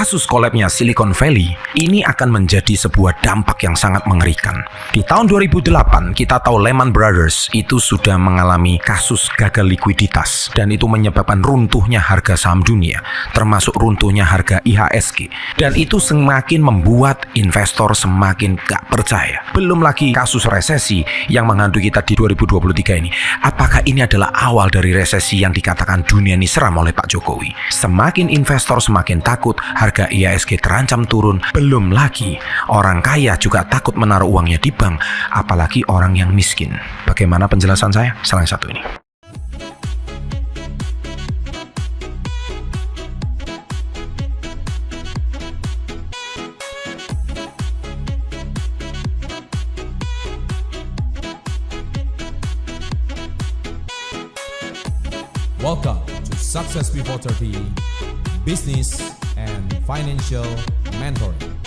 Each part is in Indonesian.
Kasus kolapsnya Silicon Valley ini akan menjadi sebuah dampak yang sangat mengerikan. Di tahun 2008 kita tahu Lehman Brothers itu sudah mengalami kasus gagal likuiditas dan itu menyebabkan runtuhnya harga saham dunia, termasuk runtuhnya harga IHSG, dan itu semakin membuat investor semakin gak percaya. Belum lagi kasus resesi yang menghantui kita di 2023 ini. Apakah ini adalah awal dari resesi yang dikatakan dunia ini seram oleh Pak Jokowi? Semakin investor semakin takut, harga IHSG terancam turun. Belum lagi orang kaya juga takut menaruh uangnya di bank, apalagi orang yang miskin. Bagaimana penjelasan saya? Salah satu ini. Welcome to Success Before 30 Business and Financial Mentoring.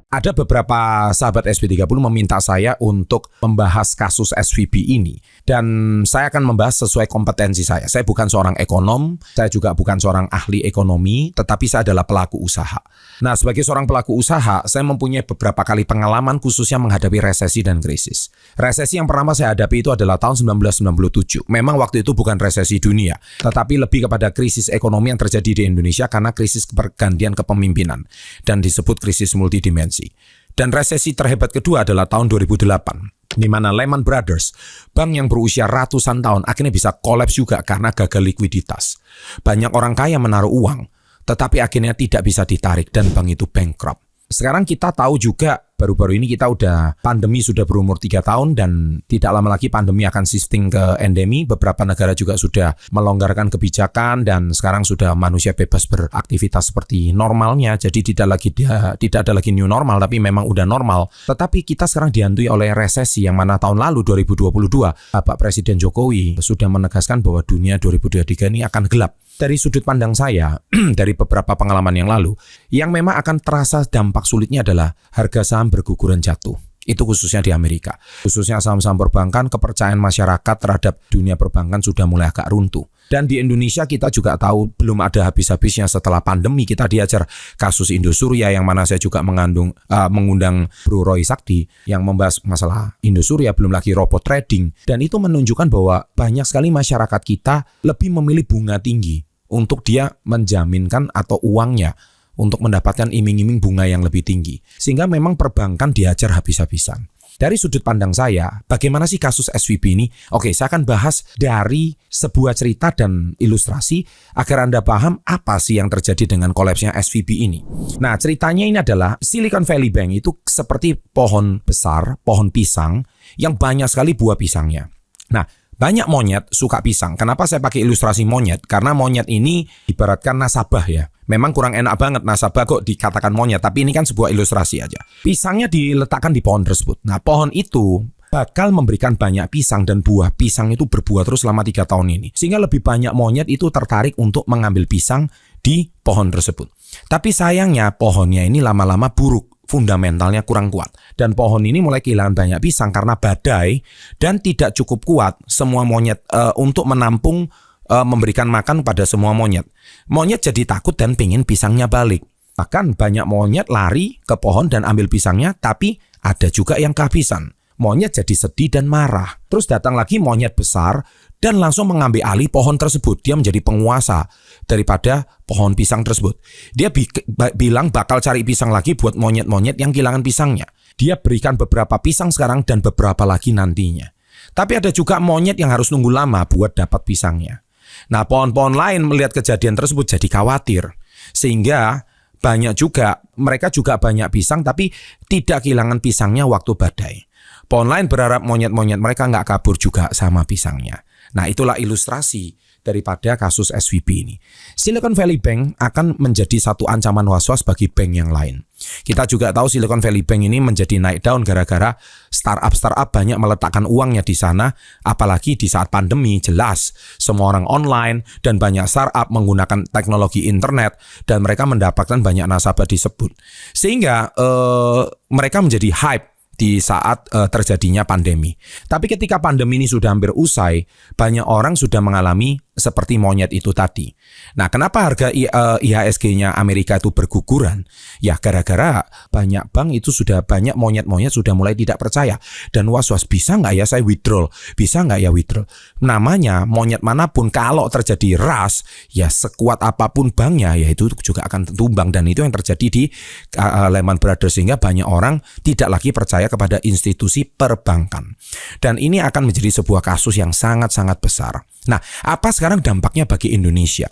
Ada beberapa sahabat SP30 meminta saya untuk membahas kasus SVB ini. Dan saya akan membahas sesuai kompetensi saya. Saya bukan seorang ekonom, saya juga bukan seorang ahli ekonomi, tetapi saya adalah pelaku usaha. Nah, sebagai seorang pelaku usaha, saya mempunyai beberapa kali pengalaman khususnya menghadapi resesi dan krisis. Resesi yang pertama saya hadapi itu adalah tahun 1997. Memang waktu itu bukan resesi dunia, tetapi lebih kepada krisis ekonomi yang terjadi di Indonesia karena krisis pergantian kepemimpinan dan disebut krisis multidimensi. Dan resesi terhebat kedua adalah tahun 2008, di mana Lehman Brothers, bank yang berusia ratusan tahun, akhirnya bisa kolaps juga karena gagal likuiditas. Banyak orang kaya menaruh uang, tetapi akhirnya tidak bisa ditarik dan bank itu bankrupt. Sekarang kita tahu juga, baru-baru ini kita pandemi sudah berumur 3 tahun dan tidak lama lagi pandemi akan shifting ke endemi. Beberapa negara juga sudah melonggarkan kebijakan dan sekarang sudah manusia bebas beraktivitas seperti normalnya. Jadi tidak ada lagi new normal, tapi memang udah normal. Tetapi kita sekarang dihantui oleh resesi yang mana tahun lalu 2022 Bapak Presiden Jokowi sudah menegaskan bahwa dunia 2023 ini akan gelap. Dari sudut pandang saya, dari beberapa pengalaman yang lalu, yang memang akan terasa dampak sulitnya adalah harga saham berguguran jatuh. Itu khususnya di Amerika. Khususnya saham-saham perbankan, kepercayaan masyarakat terhadap dunia perbankan sudah mulai agak runtuh. Dan di Indonesia kita juga tahu belum ada habis-habisnya setelah pandemi. Kita diajar kasus Indosuria yang mana saya juga mengundang Bro Roy Sakti yang membahas masalah Indosuria, belum lagi robot trading. Dan itu menunjukkan bahwa banyak sekali masyarakat kita lebih memilih bunga tinggi untuk dia menjaminkan atau uangnya untuk mendapatkan iming-iming bunga yang lebih tinggi. Sehingga memang perbankan diajar habis-habisan. Dari sudut pandang saya, bagaimana sih kasus SVB ini? Oke, saya akan bahas dari sebuah cerita dan ilustrasi agar Anda paham apa sih yang terjadi dengan kolapsnya SVB ini. Nah, ceritanya ini adalah Silicon Valley Bank itu seperti pohon besar, pohon pisang yang banyak sekali buah pisangnya. Nah, banyak monyet suka pisang. Kenapa saya pakai ilustrasi monyet? Karena monyet ini ibaratkan nasabah ya. Memang kurang enak banget nasabah kok dikatakan monyet. Tapi ini kan sebuah ilustrasi aja. Pisangnya diletakkan di pohon tersebut. Nah, pohon itu bakal memberikan banyak pisang dan buah pisang itu berbuah terus selama 3 tahun ini. Sehingga lebih banyak monyet itu tertarik untuk mengambil pisang di pohon tersebut. Tapi sayangnya pohonnya ini lama-lama buruk. Fundamentalnya kurang kuat. Dan pohon ini mulai kehilangan banyak pisang karena badai dan tidak cukup kuat semua monyet untuk menampung memberikan makan pada semua monyet. Monyet jadi takut dan pengen pisangnya balik. Bahkan banyak monyet lari ke pohon dan ambil pisangnya, tapi ada juga yang kehabisan. Monyet jadi sedih dan marah. Terus datang lagi monyet besar dan langsung mengambil alih pohon tersebut. Dia menjadi penguasa daripada pohon pisang tersebut. Dia bilang bakal cari pisang lagi buat monyet-monyet yang kehilangan pisangnya. Dia berikan beberapa pisang sekarang dan beberapa lagi nantinya. Tapi ada juga monyet yang harus nunggu lama buat dapat pisangnya. Nah, pohon-pohon lain melihat kejadian tersebut jadi khawatir. Sehingga mereka juga banyak pisang tapi tidak kehilangan pisangnya waktu badai. Pohon lain berharap monyet-monyet mereka nggak kabur juga sama pisangnya. Nah, itulah ilustrasi daripada kasus SVB ini. Silicon Valley Bank akan menjadi satu ancaman was-was bagi bank yang lain. Kita juga tahu Silicon Valley Bank ini menjadi naik daun gara-gara startup banyak meletakkan uangnya di sana. Apalagi di saat pandemi, jelas semua orang online dan banyak startup menggunakan teknologi internet dan mereka mendapatkan banyak nasabah disebut. Sehingga mereka menjadi hype di saat terjadinya pandemi. Tapi ketika pandemi ini sudah hampir usai, banyak orang sudah mengalami seperti monyet itu tadi. Nah, kenapa harga IHSG-nya Amerika itu berguguran? Ya, gara-gara banyak bank itu sudah banyak monyet-monyet sudah mulai tidak percaya. Dan was-was, bisa nggak ya saya withdraw? Bisa nggak ya withdraw? Namanya monyet manapun kalau terjadi rush, ya sekuat apapun banknya, ya itu juga akan tumbang. Dan itu yang terjadi di Lehman Brothers, sehingga banyak orang tidak lagi percaya kepada institusi perbankan. Dan ini akan menjadi sebuah kasus yang sangat-sangat besar. Nah, apa sekarang dampaknya bagi Indonesia?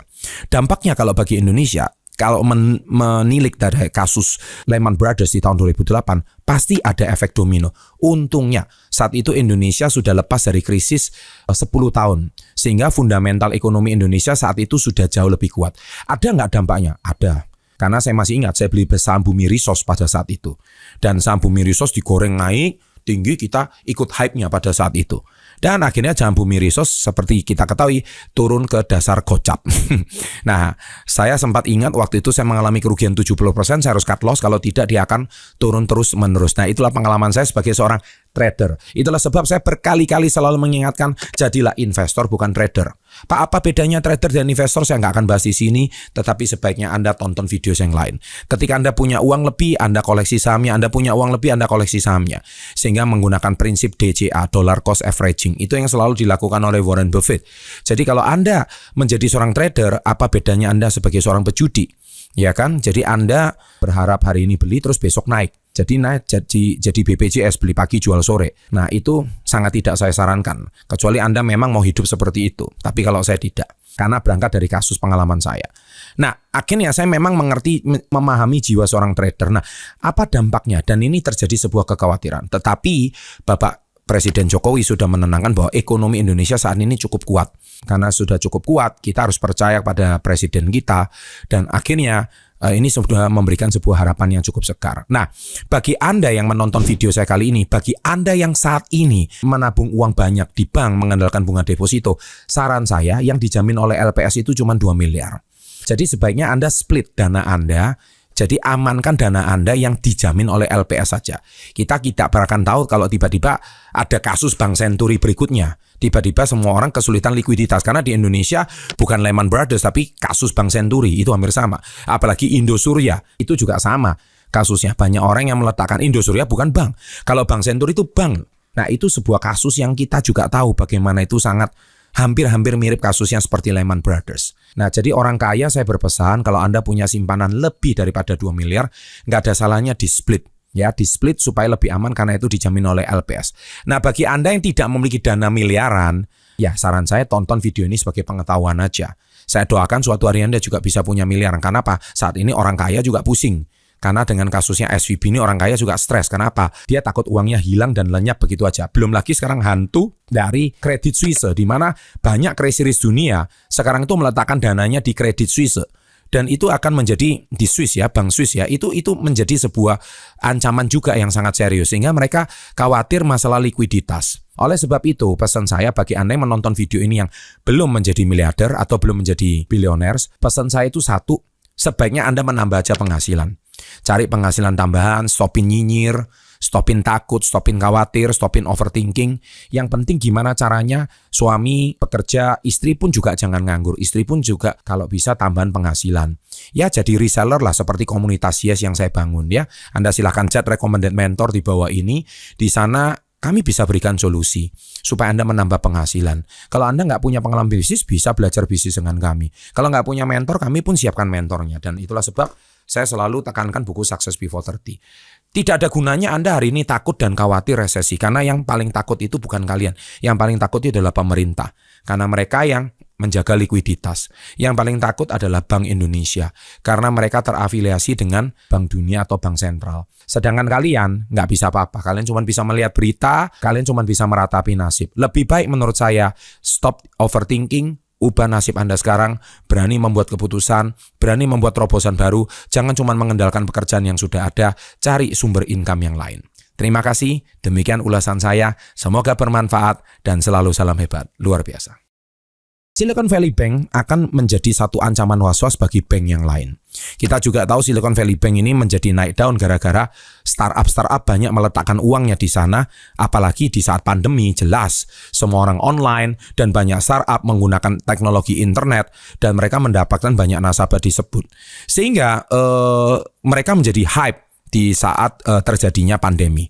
Dampaknya kalau bagi Indonesia, kalau menilik dari kasus Lehman Brothers di tahun 2008, pasti ada efek domino. Untungnya saat itu Indonesia sudah lepas dari krisis 10 tahun. Sehingga fundamental ekonomi Indonesia saat itu sudah jauh lebih kuat. Ada nggak dampaknya? Ada. Karena saya masih ingat, saya beli saham Bumi Resource pada saat itu. Dan saham Bumi Resource digoreng naik tinggi, kita ikut hype-nya pada saat itu. Dan akhirnya saham Bumi Resource seperti kita ketahui turun ke dasar gocap. Nah, saya sempat ingat waktu itu saya mengalami kerugian 70%, saya harus cut loss, kalau tidak dia akan turun terus-menerus. Nah, itulah pengalaman saya sebagai seorang trader. Itulah sebab saya berkali-kali selalu mengingatkan, jadilah investor bukan trader. Pak, apa bedanya trader dan investor? Saya nggak akan bahas di sini, tetapi sebaiknya Anda tonton video yang lain. Ketika Anda punya uang lebih, Anda koleksi sahamnya. Anda punya uang lebih, Anda koleksi sahamnya. Sehingga menggunakan prinsip DCA, dollar cost averaging. Itu yang selalu dilakukan oleh Warren Buffett. Jadi kalau Anda menjadi seorang trader, apa bedanya Anda sebagai seorang pejudi? Ya kan? Jadi Anda berharap hari ini beli terus besok naik. Jadi naik jadi BPJS, beli pagi jual sore. Nah, itu sangat tidak saya sarankan. Kecuali Anda memang mau hidup seperti itu. Tapi kalau saya tidak. Karena berangkat dari kasus pengalaman saya. Nah, akhirnya saya memang memahami jiwa seorang trader. Nah, apa dampaknya? Dan ini terjadi sebuah kekhawatiran. Tetapi Bapak Presiden Jokowi sudah menenangkan bahwa ekonomi Indonesia saat ini cukup kuat. Karena sudah cukup kuat, kita harus percaya pada presiden kita. Dan akhirnya ini sudah memberikan sebuah harapan yang cukup sekar. Nah, bagi Anda yang menonton video saya kali ini, bagi Anda yang saat ini menabung uang banyak di bank mengandalkan bunga deposito, saran saya yang dijamin oleh LPS itu cuma 2 miliar. Jadi sebaiknya Anda split dana Anda. Jadi amankan dana Anda yang dijamin oleh LPS saja. Kita tidak akan tahu kalau tiba-tiba ada kasus Bank Senturi berikutnya. Tiba-tiba semua orang kesulitan likuiditas. Karena di Indonesia bukan Lehman Brothers, tapi kasus Bank Senturi itu hampir sama. Apalagi Indosurya itu juga sama kasusnya. Banyak orang yang meletakkan Indosurya bukan bank. Kalau Bank Senturi itu bank. Nah, itu sebuah kasus yang kita juga tahu bagaimana itu sangat hampir-hampir mirip kasusnya seperti Lehman Brothers. Nah, jadi orang kaya saya berpesan kalau Anda punya simpanan lebih daripada 2 miliar, nggak ada salahnya di split. Ya, di split supaya lebih aman karena itu dijamin oleh LPS. Nah, bagi Anda yang tidak memiliki dana miliaran, ya saran saya tonton video ini sebagai pengetahuan aja. Saya doakan suatu hari Anda juga bisa punya miliaran. Karena apa? Saat ini orang kaya juga pusing. Karena dengan kasusnya SVB ini orang kaya juga stres. Kenapa? Dia takut uangnya hilang dan lenyap begitu aja. Belum lagi sekarang hantu dari Credit Suisse, di mana banyak krisis dunia sekarang itu meletakkan dananya di Credit Suisse. Dan itu akan menjadi di Swiss ya, Bank Swiss ya, itu menjadi sebuah ancaman juga yang sangat serius. Sehingga mereka khawatir masalah likuiditas. Oleh sebab itu, pesan saya bagi Anda yang menonton video ini yang belum menjadi miliarder atau belum menjadi billionaires, pesan saya itu satu, sebaiknya Anda menambah aja penghasilan. Cari penghasilan tambahan, stopin nyinyir, stopin takut, stopin khawatir, stopin overthinking. Yang penting gimana caranya suami bekerja, istri pun juga jangan nganggur. Istri pun juga kalau bisa tambahan penghasilan. Ya jadi reseller lah seperti komunitas Yes yang saya bangun ya. Anda silahkan chat recommended mentor di bawah ini. Di sana kami bisa berikan solusi supaya Anda menambah penghasilan. Kalau Anda nggak punya pengalaman bisnis, bisa belajar bisnis dengan kami. Kalau nggak punya mentor, kami pun siapkan mentornya. Dan itulah sebab saya selalu tekankan buku Success Before 30. Tidak ada gunanya Anda hari ini takut dan khawatir resesi. Karena yang paling takut itu bukan kalian. Yang paling takut itu adalah pemerintah. Karena mereka yang menjaga likuiditas. Yang paling takut adalah Bank Indonesia. Karena mereka terafiliasi dengan Bank Dunia atau Bank Sentral. Sedangkan kalian nggak bisa apa-apa. Kalian cuma bisa melihat berita. Kalian cuma bisa meratapi nasib. Lebih baik menurut saya stop overthinking. Ubah nasib Anda sekarang, berani membuat keputusan, berani membuat terobosan baru, jangan cuma mengandalkan pekerjaan yang sudah ada, cari sumber income yang lain. Terima kasih, demikian ulasan saya, semoga bermanfaat dan selalu salam hebat, luar biasa. Silicon Valley Bank akan menjadi satu ancaman was-was bagi bank yang lain. Kita juga tahu Silicon Valley Bank ini menjadi naik daun gara-gara startup banyak meletakkan uangnya di sana, apalagi di saat pandemi. Jelas semua orang online dan banyak startup menggunakan teknologi internet dan mereka mendapatkan banyak nasabah disebut. Sehingga mereka menjadi hype di saat terjadinya pandemi.